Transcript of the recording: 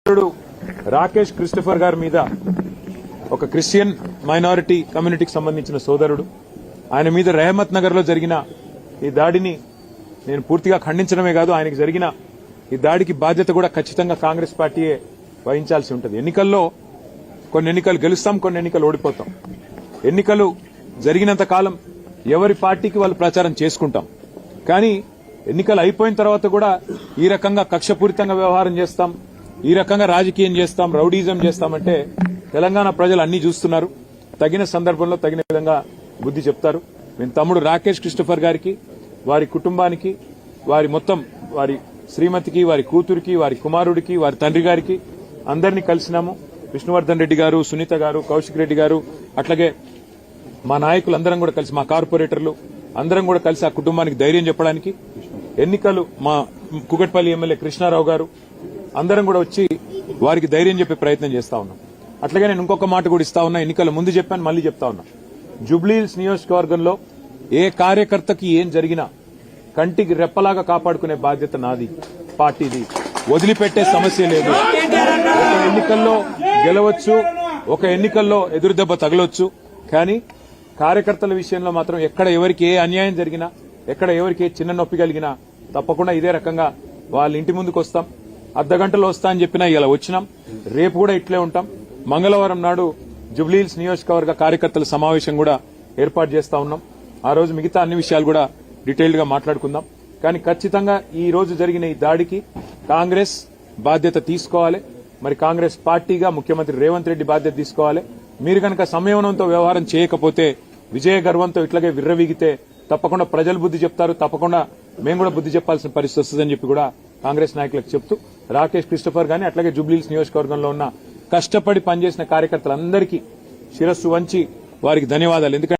Rakesh Christopher గారి మీద ఒక క్రిస్టియన్ మైనారిటీ కమ్యూనిటీకి సంబంధించిన సోదరుడు ఆయన మీద రెహమత్ నగర్ లో జరిగిన ఈ దాడిని నేను పూర్తిగా ఖండించడమే కాదు ఆయనకి జరిగిన ఈ దాడికి బాధ్యత కూడా ఖచ్చితంగా కాంగ్రెస్ పార్టీయే వహించాల్సి ఉంటుంది. ఎన్నికల్లో కొన్ని ఎన్నికలు గెలుస్తాం, కొన్ని ఎన్నికలు ఓడిపోతాం. ఎన్నికలు జరిగినంత కాలం ఎవరి పార్టీకి వాళ్ళు ప్రచారం చేసుకుంటాం. కానీ ఎన్నికలు అయిపోయిన తర్వాత కూడా ఈ రకంగా కక్షపూరితంగా వ్యవహారం చేస్తాం, ఈ రకంగా రాజకీయం చేస్తాం, రౌడీజం చేస్తామంటే తెలంగాణ ప్రజలు అన్ని చూస్తున్నారు. తగిన సందర్భంలో తగిన విధంగా బుద్ధి చెప్తారు. మేము తమ్ముడు రాకేష్ క్రిస్టోఫర్ గారికి, వారి కుటుంబానికి, వారి శ్రీమతికి, వారి కూతురికి, వారి కుమారుడికి, వారి తండ్రి గారికి అందరినీ కలిసినాము. విష్ణువర్ధన్ రెడ్డి గారు, సునీత గారు, కౌశిక్ రెడ్డి గారు, అట్లాగే మా నాయకులందరం కూడా కలిసి, మా కార్పొరేటర్లు అందరం కూడా కలిసి ఆ కుటుంబానికి ధైర్యం చెప్పడానికి ఎన్నికలు మా కుకట్పల్లి ఎమ్మెల్యే కృష్ణారావు గారు అందరం కూడా వచ్చి వారికి ధైర్యం చెప్పే ప్రయత్నం చేస్తా ఉన్నాం. అట్లాగే నేను ఇంకొక మాట కూడా ఇస్తా ఉన్నా, ఎన్నికల ముందు చెప్పాను, మళ్లీ చెప్తా ఉన్నా. జూబ్లీహిల్స్ నియోజకవర్గంలో ఏ కార్యకర్తకి ఏం జరిగినా కంటికి రెప్పలాగా కాపాడుకునే బాధ్యత నాది, పార్టీది. వదిలిపెట్టే సమస్య లేదు. ఒక ఎన్నికల్లో గెలవచ్చు, ఒక ఎన్నికల్లో ఎదురుదెబ్బ తగలొచ్చు, కానీ కార్యకర్తల విషయంలో మాత్రం ఎక్కడ ఎవరికి ఏ అన్యాయం జరిగినా, ఎక్కడ ఎవరికి ఏ చిన్న నొప్పి కలిగినా తప్పకుండా ఇదే రకంగా వాళ్ళ ఇంటి ముందుకు వస్తాం. అర్ధగంటలో వస్తా అని చెప్పినా ఇలా వచ్చినాం. రేపు కూడా ఇట్లే ఉంటాం. మంగళవారం నాడు జూబ్లీహిల్స్ నియోజకవర్గ కార్యకర్తల సమావేశం కూడా ఏర్పాటు చేస్తా ఉన్నాం. ఆ రోజు మిగతా అన్ని విషయాలు కూడా డీటెయిల్డ్ గా మాట్లాడుకుందాం. కానీ ఖచ్చితంగా ఈ రోజు జరిగిన ఈ దాడికి కాంగ్రెస్ బాధ్యత తీసుకోవాలి. మరి కాంగ్రెస్ పార్టీగా ముఖ్యమంత్రి రేవంత్ రెడ్డి బాధ్యత తీసుకోవాలి. మీరు కనుక సంయమనంతో వ్యవహారం చేయకపోతే, విజయ గర్వంతో ఇట్లాగే విర్రవీగితే తప్పకుండా ప్రజలు బుద్ధి చెప్తారు, తప్పకుండా మేము కూడా బుద్ధి చెప్పాల్సిన పరిస్థితి వస్తుందని చెప్పి కూడా కాంగ్రెస్ నాయకులకు చెప్తూ, రాకేష్ క్రిస్టోఫర్ గాని అట్లాగే జూబ్లీహిల్స్ నియోజకవర్గంలో ఉన్న కష్టపడి పనిచేసిన కార్యకర్తలందరికీ శిరస్సు వంచి వారికి ధన్యవాదాలు. ఎందుకంటే